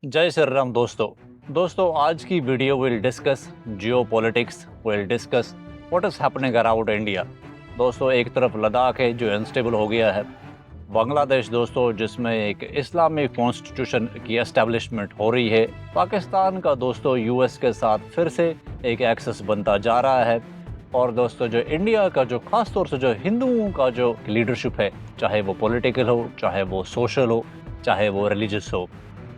जय श्री राम दोस्तों आज की video will discuss geopolitics, will discuss what is happening around India. दोस्तों एक तरफ लद्दाख है जो अनस्टेबल हो गया है, बांग्लादेश दोस्तों जिसमें एक इस्लामिक कॉन्स्टिट्यूशन की एस्टेब्लिशमेंट हो रही है, पाकिस्तान का दोस्तों यूएस के साथ फिर से एक एक्सेस बनता जा रहा है, और दोस्तों जो इंडिया का जो खास तौर से जो हिंदुओं का जो लीडरशिप है, चाहे वो पॉलिटिकल हो, चाहे वो सोशल हो, चाहे वो रिलीजियस हो,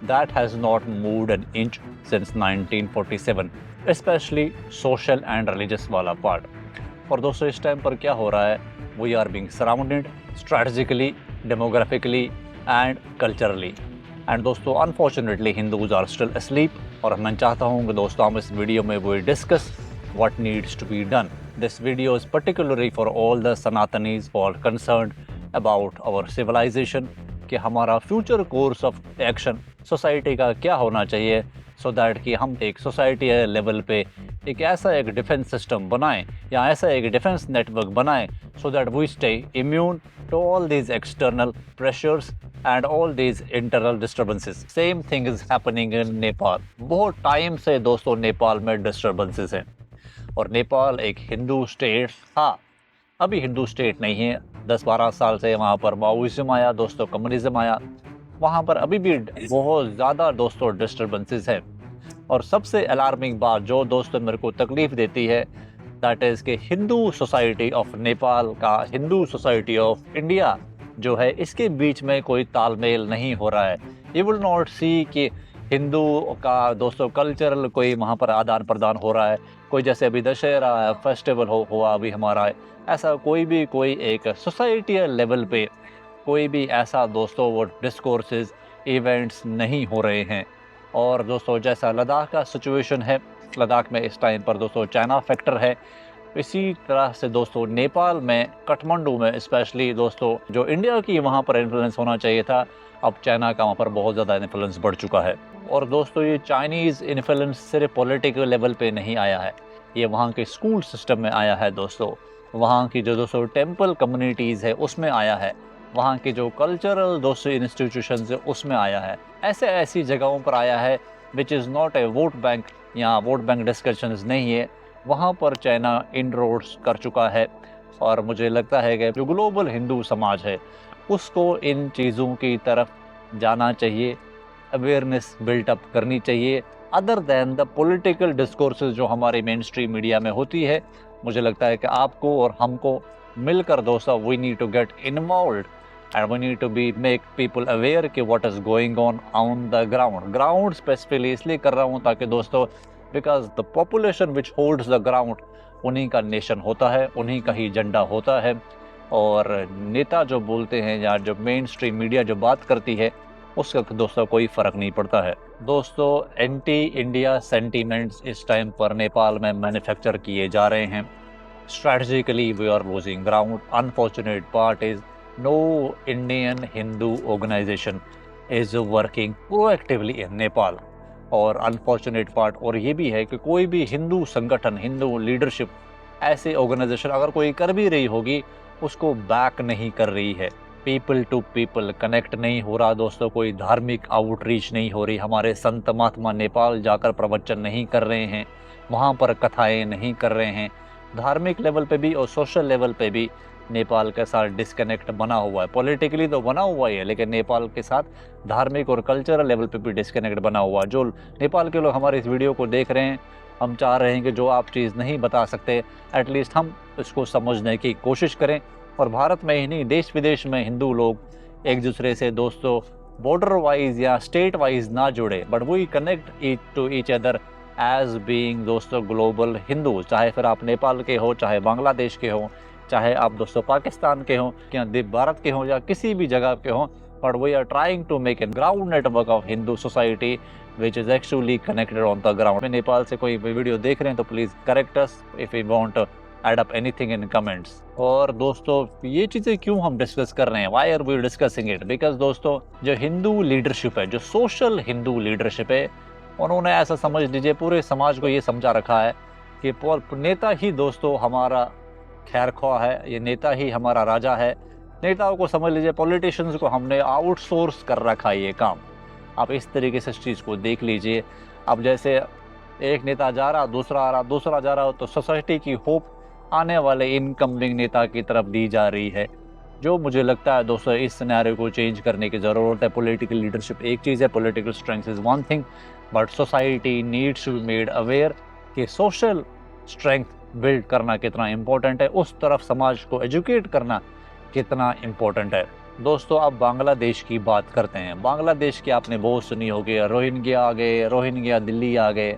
that has not moved an inch since 1947, especially social and religious वाला पार्ट। और दोस्तों इस टाइम पर क्या हो रहा है, we are being surrounded strategically, demographically and culturally, and दोस्तों unfortunately Hindus are still asleep। और मैं चाहता हूँ कि दोस्तों हम इस वीडियो में वो discuss what needs to be done. This video is particularly for all the Sanatanis who are concerned about our civilization, कि हमारा future course of action society का क्या होना चाहिए, सो दैट कि हम एक सोसाइटी लेवल पे एक ऐसा एक डिफेंस सिस्टम बनाएं या ऐसा एक डिफेंस नेटवर्क बनाएं, so that we stay immune to all these external pressures and all these internal disturbances. Same thing is happening in Nepal. बहुत टाइम से दोस्तों नेपाल में डिस्टर्बेंसेस हैं, और नेपाल एक हिंदू स्टेट था, अभी हिंदू स्टेट नहीं है। 10-12 साल से वहाँ पर माओइज्म आया दोस्तों, कम्युनिज्म आया, वहाँ पर अभी भी बहुत ज़्यादा दोस्तों डिस्टर्बेंसेस हैं। और सबसे अलार्मिंग बात जो दोस्तों मेरे को तकलीफ़ देती है, दैट इज़ कि हिंदू सोसाइटी ऑफ नेपाल का हिंदू सोसाइटी ऑफ इंडिया जो है, इसके बीच में कोई तालमेल नहीं हो रहा है। यू विल नॉट सी कि हिंदू का दोस्तों कल्चरल कोई वहाँ पर आदान प्रदान हो रहा है, कोई जैसे अभी दशहरा फेस्टिवल हुआ अभी हमारा है, ऐसा कोई एक सोसाइटी लेवल पे कोई भी ऐसा दोस्तों वो डिस्कोर्सेज इवेंट्स नहीं हो रहे हैं। और दोस्तों जैसा लद्दाख का सिचुएशन है, लद्दाख में इस टाइम पर दोस्तों चाइना फैक्टर है, इसी तरह से दोस्तों नेपाल में काठमांडू में स्पेशली दोस्तों जो इंडिया की वहाँ पर इन्फ्लुएंस होना चाहिए था, अब चाइना का वहाँ पर बहुत ज़्यादा इन्फ्लुएंस बढ़ चुका है। और दोस्तों ये चाइनीज़ इन्फ्लुएंस सिर्फ पॉलिटिकल लेवल पे नहीं आया है, ये वहाँ के स्कूल सिस्टम में आया है दोस्तों, वहाँ की जो दोस्तों टेम्पल कम्युनिटीज़ है उसमें आया है, वहाँ के जो कल्चरल दोस्तों इंस्टीट्यूशंस है उसमें आया है, ऐसी जगहों पर आया है which is not a vote bank, यहाँ वोट बैंक डिस्कशंस नहीं है, वहाँ पर चाइना इनरोड्स कर चुका है। और मुझे लगता है कि जो ग्लोबल हिंदू समाज है उसको इन चीज़ों की तरफ जाना चाहिए, अवेयरनेस बिल्टअप करनी चाहिए, other than the political discourses जो हमारे मेन स्ट्रीम मीडिया में होती है। मुझे लगता है कि आपको और हमको मिलकर दोस्तों we need to get involved and we need to be make people aware कि what is going on the ground specifically इसलिए कर रहा हूँ ताकि दोस्तों because the population which holds the ground उन्हीं का नेशन होता है, उन्हीं का ही झंडा होता है। और नेता जो बोलते हैं या जो मेन स्ट्रीम मीडिया जो बात करती है उसका दोस्तों कोई फ़र्क नहीं पड़ता है। दोस्तों एंटी इंडिया सेंटीमेंट्स इस टाइम पर नेपाल में मैन्युफैक्चर किए जा रहे हैं। Strategically we are losing ground. Unfortunate part is no Indian Hindu organization is working proactively in Nepal. और अनफॉर्चुनेट पार्ट और ये भी है कि कोई भी हिंदू संगठन, हिंदू लीडरशिप ऐसे ऑर्गेनाइजेशन अगर कोई कर भी रही होगी उसको बैक नहीं कर रही है। पीपल टू पीपल कनेक्ट नहीं हो रहा दोस्तों, कोई धार्मिक आउटरीच नहीं हो रही, हमारे संत महात्मा नेपाल जाकर प्रवचन नहीं कर रहे हैं, वहाँ पर कथाएं नहीं कर रहे हैं। धार्मिक लेवल पे भी और सोशल लेवल पे भी नेपाल के साथ डिस्कनेक्ट बना हुआ है। पॉलिटिकली तो बना हुआ ही है, लेकिन नेपाल के साथ धार्मिक और कल्चरल लेवल पे भी डिस्कनेक्ट बना हुआ है। जो नेपाल के लोग हमारे इस वीडियो को देख रहे हैं, हम चाह रहे हैं कि जो आप चीज़ नहीं बता सकते एटलीस्ट हम इसको समझने की कोशिश करें। और भारत में ही नहीं, देश विदेश में हिंदू लोग एक दूसरे से दोस्तों बॉर्डर वाइज या स्टेट वाइज ना जुड़े, but we connect to each other as being दोस्तों ग्लोबल हिंदू। चाहे फिर आप नेपाल के हो, चाहे बांग्लादेश के हो, चाहे आप दोस्तों पाकिस्तान के हों या भारत के हों या किसी भी जगह के हों, but we are trying to make a ground network of Hindu society which is actually connected on the ground. Nepal से कोई वीडियो देख रहे हैं तो please correct us if you want add up anything in comments. और दोस्तों ये चीज़ें क्यों हम डिस्कस कर रहे हैं, why are we discussing it, because दोस्तों जो हिंदू लीडरशिप है, जो सोशल हिंदू लीडरशिप है, उन्होंने ऐसा समझ लीजिए पूरे समाज को ये समझा रखा है कि नेता ही दोस्तों हमारा खैर ख्वाह है, ये नेता ही हमारा राजा है। नेताओं को समझ लीजिए, पॉलिटिशियंस को हमने आउटसोर्स कर रखा है ये काम। आप इस तरीके से इस चीज़ को देख लीजिए। अब जैसे एक नेता जा रहा, दूसरा आ रहा, दूसरा जा रहा हो, तो सोसाइटी की होप आने वाले इनकमिंग नेता की तरफ दी जा रही है। जो मुझे लगता है दोस्तों, इस सिनेरियो को चेंज करने की ज़रूरत है। पॉलिटिकल लीडरशिप एक चीज़ है, political strength is one thing, but society needs to be made aware कि सोशल स्ट्रेंथ बिल्ड करना कितना इम्पोर्टेंट है, उस तरफ समाज को एजुकेट करना कितना इम्पोर्टेंट है। दोस्तों, अब बांग्लादेश की बात करते हैं। बांग्लादेश की आपने बहुत सुनी होगी, रोहिंग्या आ गए, रोहिंग्या दिल्ली आ गए।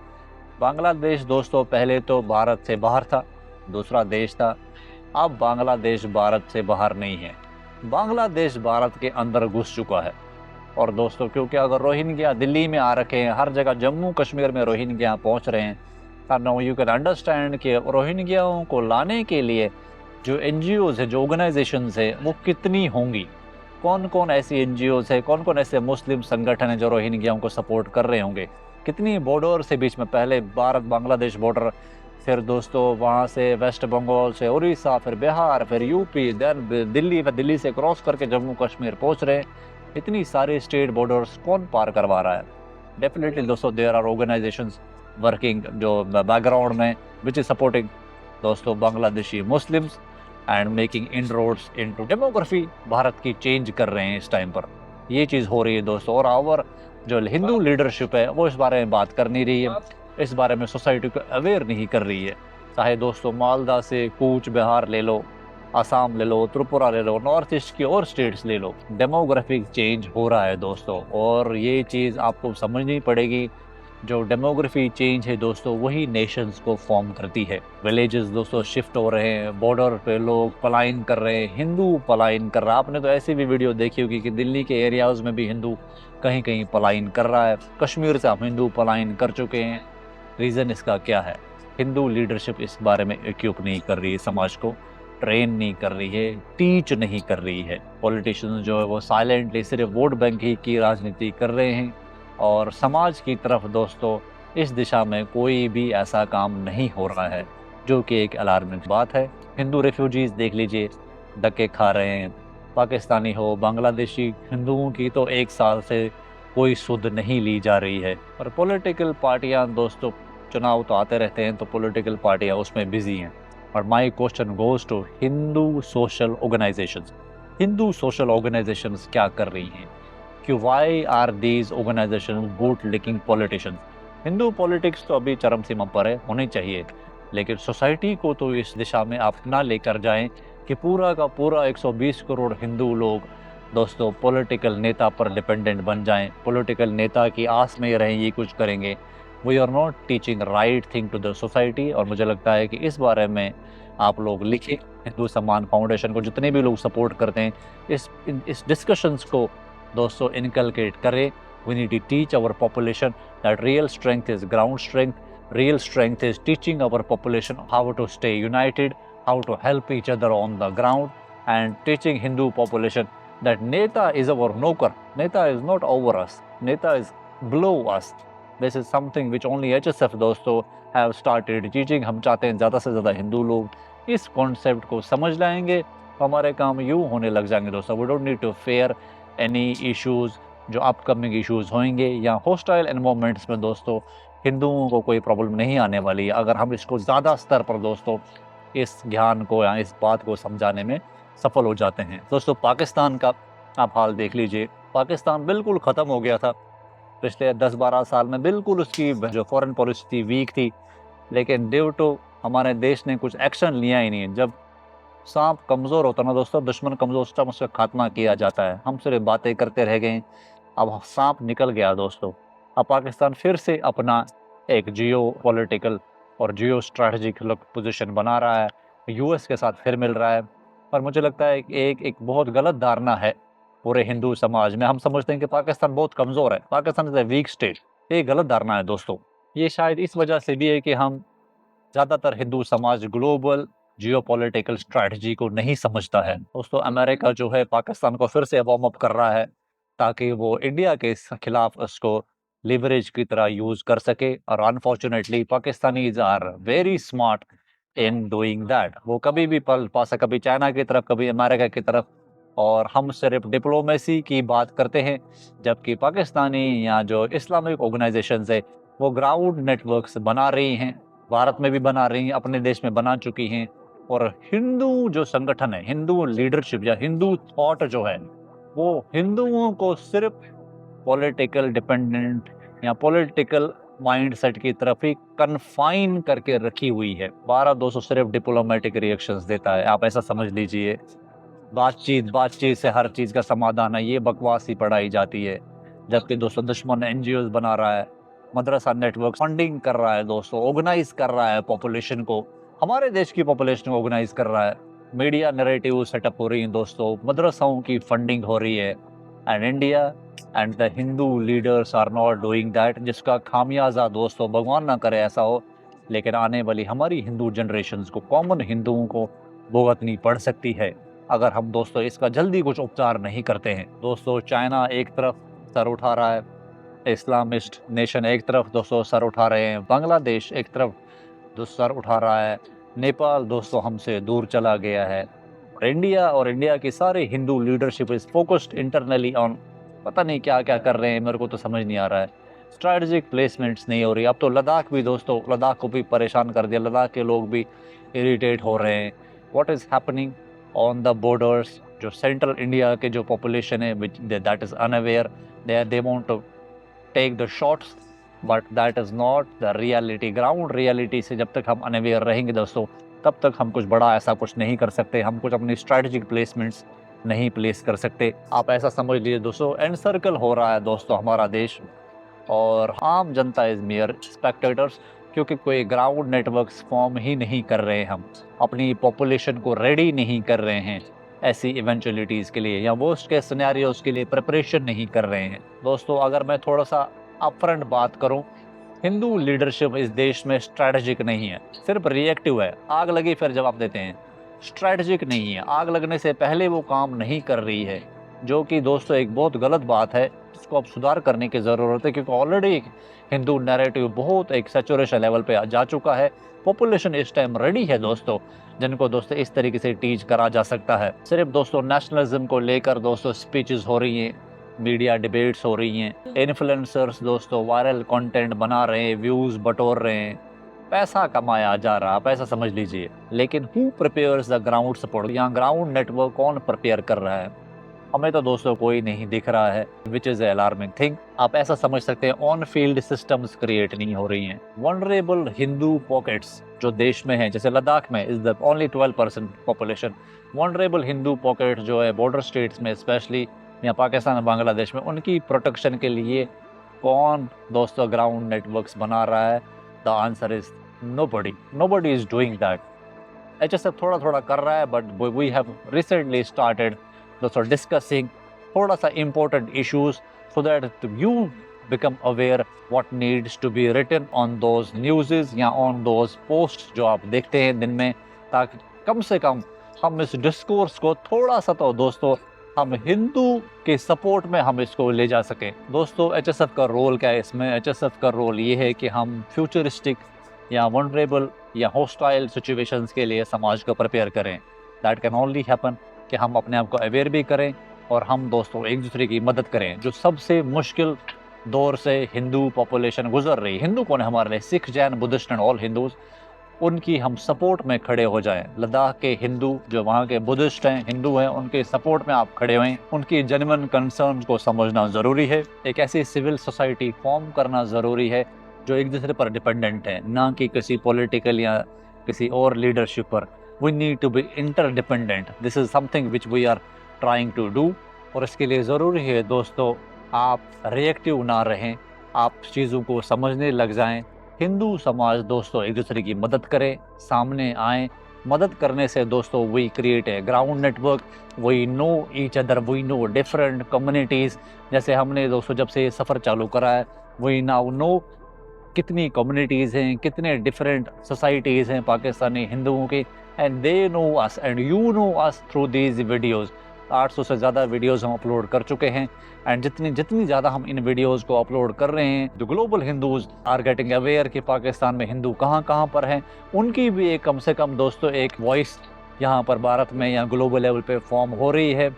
बांग्लादेश दोस्तों पहले तो भारत से बाहर था, दूसरा देश था। अब बांग्लादेश भारत से बाहर नहीं है, बांग्लादेश भारत के अंदर घुस चुका है। और दोस्तों, क्योंकि अगर रोहिंग्या दिल्ली में आ रखे हैं, हर जगह जम्मू कश्मीर में रोहिंग्या पहुंच रहे हैं, तब नाउ यू कैन अंडरस्टैंड कि रोहिंग्याओं को लाने के लिए जो एनजीओज है, जो ऑर्गेनाइजेशंस है, वो कितनी होंगी। कौन कौन ऐसी एनजीओज है, कौन कौन ऐसे मुस्लिम संगठन है जो रोहिंग्याओं को सपोर्ट कर रहे होंगे। कितनी बॉर्डर से बीच में, पहले भारत बांग्लादेश बॉर्डर, फिर दोस्तों वहाँ से वेस्ट बंगाल से उड़ीसा, फिर बिहार, फिर यूपी, देन दिल्ली, फिर दिल्ली से क्रॉस करके जम्मू कश्मीर पहुँच रहे हैं। इतनी सारी स्टेट बॉर्डर्स कौन पार करवा रहा है। डेफिनेटली दोस्तों, देयर आर ऑर्गेनाइजेशंस वर्किंग जो बैकग्राउंड में, विच इज सपोर्टिंग दोस्तों Bangladeshi Muslims and making inroads into demography. Bharat की चेंज कर रहे हैं इस टाइम पर, ये चीज़ हो रही है दोस्तों। और आवर जो हिंदू लीडरशिप है वो इस बारे में बात कर नहीं रही है, इस बारे में सोसाइटी को अवेयर नहीं कर रही है। चाहे दोस्तों मालदा से कूच बिहार ले लो, आसाम ले लो, त्रिपुरा ले लो, नॉर्थ ईस्ट की और स्टेट्स ले लो, डेमोग्राफिक चेंज हो रहा है दोस्तों। और ये चीज़ आपको समझनी पड़ेगी। जो डेमोग्राफी चेंज है दोस्तों, वही नेशंस को फॉर्म करती है। विलेजेस दोस्तों शिफ्ट हो रहे हैं, बॉर्डर पे लोग पलायन कर रहे हैं, हिंदू पलायन कर रहा है। आपने तो ऐसी भी वीडियो देखी होगी कि दिल्ली के एरियाज में भी हिंदू कहीं कहीं पलायन कर रहा है। कश्मीर से हम हिंदू पलायन कर चुके हैं। रीज़न इसका क्या है? हिंदू लीडरशिप इस बारे में इक्विप नहीं कर रही है, समाज को ट्रेन नहीं कर रही है, टीच नहीं कर रही है। पॉलिटिशियंस जो है वो साइलेंटली सिर्फ वोट बैंक ही की राजनीति कर रहे हैं। और समाज की तरफ दोस्तों इस दिशा में कोई भी ऐसा काम नहीं हो रहा है, जो कि एक अलार्मिंग बात है। हिंदू रेफ्यूजीज देख लीजिए, धक्के खा रहे हैं। पाकिस्तानी हो, बांग्लादेशी, हिंदुओं की तो एक साल से कोई सुध नहीं ली जा रही है। और पॉलिटिकल पार्टियां दोस्तों, चुनाव तो आते रहते हैं तो पॉलिटिकल पार्टियां उसमें बिजी हैं। और my question goes to Hindu social organisations. Hindu social organisations क्या कर रही हैं कि why are these organisation boot licking politicians. Hindu politics तो अभी चरम सीमा पर है, होनी चाहिए, लेकिन सोसाइटी को तो इस दिशा में आप ना लेकर जाएं कि पूरा का पूरा 120 करोड़ हिंदू लोग दोस्तों पॉलिटिकल नेता पर डिपेंडेंट बन जाएं, पॉलिटिकल नेता की आस में रहें, ये कुछ करेंगे। We are not teaching right thing to the society. और मुझे लगता है कि इस बारे में आप लोग लिखें, हिंदू सम्मान फाउंडेशन को जितने भी लोग सपोर्ट करते हैं, इस डिस्कशंस को दोस्तों इनकलकेट करें। We need to teach our population that real strength is ground strength, real strength is teaching our population how to stay united, how to help each other on the ground, and teaching Hindu population that Neta is our nokar. Neta is not over us. Neta is below us. This is something which only HSF दोस्तों have started teaching. हम चाहते हैं ज़्यादा से ज़्यादा हिंदू लोग इस concept को समझ लाएंगे तो हमारे काम यूँ होने लग जाएंगे दोस्तों। We don't need to fear any issues जो अपकमिंग इश्यूज होंगे या हॉस्टाइल एनवायरमेंट्स में दोस्तों हिंदुओं को कोई प्रॉब्लम नहीं आने वाली है, अगर हम इसको ज़्यादा स्तर पर दोस्तों इस ज्ञान को या इस बात को समझाने में सफल हो जाते हैं। दोस्तों, पाकिस्तान का आप हाल देख लीजिए। पाकिस्तान बिल्कुल ख़त्म हो गया था पिछले 10-12 साल में, बिल्कुल उसकी जो फॉरेन पॉलिसी थी वीक थी। लेकिन ड्यू टू हमारे देश ने कुछ एक्शन लिया ही नहीं है। जब सांप कमज़ोर होता ना दोस्तों, दुश्मन कमज़ोर, उस टाइम उसका खात्मा किया जाता है। हम सिर्फ बातें करते रह गए, अब सांप निकल गया दोस्तों। अब पाकिस्तान फिर से अपना एक जियो पॉलिटिकल और जियो स्ट्रैटेजिक पोजीशन बना रहा है, यूएस के साथ फिर मिल रहा है। और मुझे लगता है एक बहुत गलत धारणा है पूरे हिंदू समाज में। हम समझते हैं कि पाकिस्तान बहुत कमज़ोर है, Pakistan is a weak state. ये गलत धारणा है दोस्तों। ये शायद इस वजह से भी है कि हम ज़्यादातर हिंदू समाज ग्लोबल जियोपॉलिटिकल स्ट्रैटेजी को नहीं समझता है दोस्तों। अमेरिका जो है पाकिस्तान को फिर से वार्म अप कर रहा है ताकि वो इंडिया के खिलाफ उसको लिवरेज की तरह यूज़ कर सके। और unfortunately Pakistanis are very smart in doing that. वो कभी भी पल पा सके, कभी चाइना की तरफ, कभी अमेरिका की तरफ और हम सिर्फ डिप्लोमेसी की बात करते हैं, जबकि पाकिस्तानी या जो इस्लामिक ऑर्गेनाइजेशंस है वो ग्राउंड नेटवर्क्स बना रही हैं, भारत में भी बना रही हैं, अपने देश में बना चुकी हैं। और हिंदू जो संगठन है, हिंदू लीडरशिप या हिंदू थॉट जो है, वो हिंदुओं को सिर्फ पॉलिटिकल डिपेंडेंट या पॉलिटिकल माइंडसेट की तरफ ही कन्फाइन करके रखी हुई है। भारत दोस्तों सिर्फ डिप्लोमेटिक रिएक्शंस देता है, आप ऐसा समझ लीजिए। बातचीत से हर चीज़ का समाधान है, ये बकवास ही पढ़ाई जाती है। जबकि दोस्तों दुश्मन एनजीओ बना रहा है, मदरसा नेटवर्क फंडिंग कर रहा है दोस्तों, ऑर्गेनाइज कर रहा है पॉपुलेशन को, हमारे देश की पॉपुलेशन को ऑर्गेनाइज कर रहा है। मीडिया नैरेटिव सेटअप हो रही है दोस्तों, मदरसाओं की फंडिंग हो रही है। And India and the Hindu leaders are not doing that, जिसका खामियाजा दोस्तों भगवान ना करे ऐसा हो, लेकिन आने वाली हमारी हिंदू जनरेशन्स को, कॉमन हिंदुओं को भुगतनी पड़ सकती है अगर हम दोस्तों इसका जल्दी कुछ उपचार नहीं करते हैं। दोस्तों चाइना एक तरफ सर उठा रहा है, इस्लामिस्ट नेशन एक तरफ दोस्तों सर उठा रहे हैं, बांग्लादेश एक तरफ सर उठा रहा है, नेपाल दोस्तों हमसे दूर चला गया है। और इंडिया की सारी Hindu leadership is focused internally on, पता नहीं क्या क्या कर रहे हैं, मेरे को तो समझ नहीं आ रहा है। स्ट्रेटजिक प्लेसमेंट्स नहीं हो रही। अब तो लद्दाख भी दोस्तों, लद्दाख को भी परेशान कर दिया, लद्दाख के लोग भी इरिटेट हो रहे हैं। What is happening on the borders? जो सेंट्रल इंडिया के जो पॉपुलेशन है which that is unaware, they want to take the shots, but that is not the reality. Ground reality से जब तक हम अनअवेयर रहेंगे दोस्तों, तब तक हम कुछ बड़ा ऐसा कुछ नहीं कर सकते, हम कुछ अपनी स्ट्रैटेजिक प्लेसमेंट्स नहीं प्लेस कर सकते। आप ऐसा समझ लीजिए दोस्तों, एंड सर्कल हो रहा है दोस्तों हमारा देश, और आम जनता इज़ मेयर स्पेक्टेटर्स, क्योंकि कोई ग्राउंड नेटवर्क्स फॉर्म ही नहीं कर रहे, हम अपनी पॉपुलेशन को रेडी नहीं कर रहे हैं ऐसी इवेंचुअलिटीज़ के लिए, या वर्स्ट के सिनेरियोज़ के लिए प्रिपरेशन नहीं कर रहे हैं। दोस्तों अगर मैं थोड़ा सा अपफ्रंट बात करूं, हिंदू लीडरशिप इस देश में स्ट्रैटेजिक नहीं है, सिर्फ रिएक्टिव है। आग लगी फिर जवाब देते हैं, स्ट्रैटेजिक नहीं है। आग लगने से पहले वो काम नहीं कर रही है, जो कि दोस्तों एक बहुत गलत बात है, जिसको अब सुधार करने की ज़रूरत है, क्योंकि ऑलरेडी हिंदू नैरेटिव बहुत एक सैचुरेशन लेवल पे जा चुका है। पॉपुलेशन इस टाइम रेडी है दोस्तों, जिनको दोस्तों इस तरीके से टीच करा जा सकता है। सिर्फ दोस्तों नेशनलिज्म को लेकर दोस्तों स्पीचेस हो रही हैं, मीडिया डिबेट्स हो रही हैं, इन्फ्लुएंसर्स दोस्तों वायरल कंटेंट बना रहे हैं, व्यूज़ बटोर रहे हैं, पैसा कमाया जा रहा, आप ऐसा समझ लीजिए। लेकिन who prepares the ground support? यहाँ ग्राउंड नेटवर्क कौन प्रिपेयर कर रहा है? हमें तो दोस्तों कोई नहीं दिख रहा है, विच इज़ अलार्मिंग थिंग। आप ऐसा समझ सकते हैं, ऑन फील्ड सिस्टम्स क्रिएट नहीं हो रही हैं। वनरेबल हिंदू पॉकेट्स जो देश में हैं, जैसे लद्दाख में is the only 12% population, vulnerable Hindu pocket जो है बॉर्डर स्टेट्स में स्पेशली, या पाकिस्तान और बांग्लादेश में, उनकी प्रोटेक्शन के लिए कौन दोस्तों ग्राउंड नेटवर्क्स बना रहा है? The answer is nobody is doing that. HSF थोड़ा थोड़ा कर रहा है, but we have recently started दोस्तों डिस्कसिंग थोड़ा सा important issues, so that you become aware what needs to be written on those news या ऑन दोज पोस्ट जो आप देखते हैं दिन में, ताकि कम से कम हम इस डिस्कोर्स को थोड़ा सा तो दोस्तों हम हिंदू के सपोर्ट में हम इसको ले जा सकें। दोस्तों HSF का रोल क्या है इसमें? HSF का रोल ये है कि हम फ्यूचरिस्टिक या वनरेबल या हॉस्टाइल सिचुएशंस के लिए समाज को प्रिपेयर करें। दैट कैन ओनली हैपन कि हम अपने आप को अवेयर भी करें, और हम दोस्तों एक दूसरे की मदद करें। जो सबसे मुश्किल दौर से हिंदू पॉपुलेशन गुजर रही, हिंदू कौन है हमारे लिए? Sikh, Jain, Buddhist and all Hindus, उनकी हम सपोर्ट में खड़े हो जाएं। लद्दाख के हिंदू जो वहाँ के बुद्धिस्ट हैं, हिंदू हैं, उनके सपोर्ट में आप खड़े हुए, उनकी जेन्युइन कंसर्न को समझना ज़रूरी है। एक ऐसी सिविल सोसाइटी फॉर्म करना ज़रूरी है जो एक दूसरे पर डिपेंडेंट है, ना कि किसी पॉलिटिकल या किसी और लीडरशिप पर। We need to be interdependent, this is something which we are trying to do. और इसके लिए ज़रूरी है दोस्तों आप रिएक्टिव ना रहें, आप चीज़ों को समझने लग जाएं। हिंदू समाज दोस्तों एक दूसरे की मदद करे, सामने आए। मदद करने से दोस्तों we create a ground network, we know each other, we know different communities. जैसे हमने दोस्तों जब से ये सफ़र चालू करा है, वी नाउ नो कितनी कम्युनिटीज़ हैं, कितने डिफरेंट सोसाइटीज़ हैं पाकिस्तानी हिंदुओं की, and they know us and you know us through these videos. 800 से ज़्यादा वीडियोज़ हम अपलोड कर चुके हैं, एंड जितनी ज़्यादा हम इन वीडियोज़ को अपलोड कर रहे हैं, जो global Hindus are getting aware कि पाकिस्तान में हिंदू कहाँ कहाँ पर हैं, उनकी भी एक कम से कम दोस्तों एक वॉइस यहाँ पर भारत में या ग्लोबल लेवल पे फॉर्म हो रही है।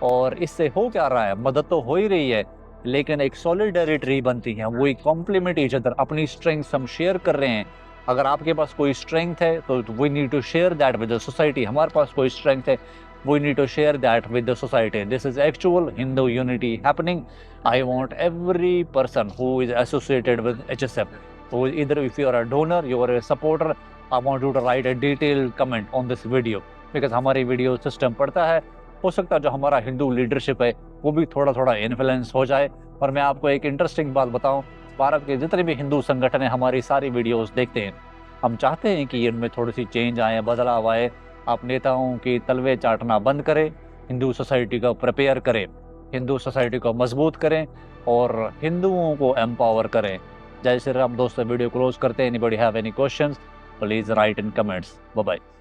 और इससे हो क्या रहा है, मदद तो हो ही रही है, लेकिन एक सॉलिडेरिटी बनती है, वो एक कॉम्प्लीमेंट ईच अदर, अपनी स्ट्रेंथ हम शेयर कर रहे हैं। अगर आपके पास कोई स्ट्रेंथ है तो we need to share that with the society, हमारे पास कोई स्ट्रेंथ है, we need to share that with the society. This is actual Hindu unity happening. I want every person who is associated with HSF, who either if you are a donor, you are a supporter, I want you to write a detailed comment on this video, because हमारी video system पढ़ता है, हो सकता है जो हमारा Hindu leadership है वो भी थोड़ा थोड़ा इन्फ्लुएंस हो जाए। और मैं आपको एक इंटरेस्टिंग बात बताऊं, भारत के जितने भी हिंदू संगठन हैं हमारी सारी वीडियोस देखते हैं। हम चाहते हैं कि इनमें थोड़ी सी चेंज आए, बदलाव आए। आप नेताओं की तलवे चाटना बंद करें, हिंदू सोसाइटी को प्रिपेयर करें, हिंदू सोसाइटी को मजबूत करें और हिंदुओं को एम्पावर करें। जय श्री राम दोस्तों, वीडियो क्लोज करते हैं। Anybody have any questions, please write in comments. Bye bye.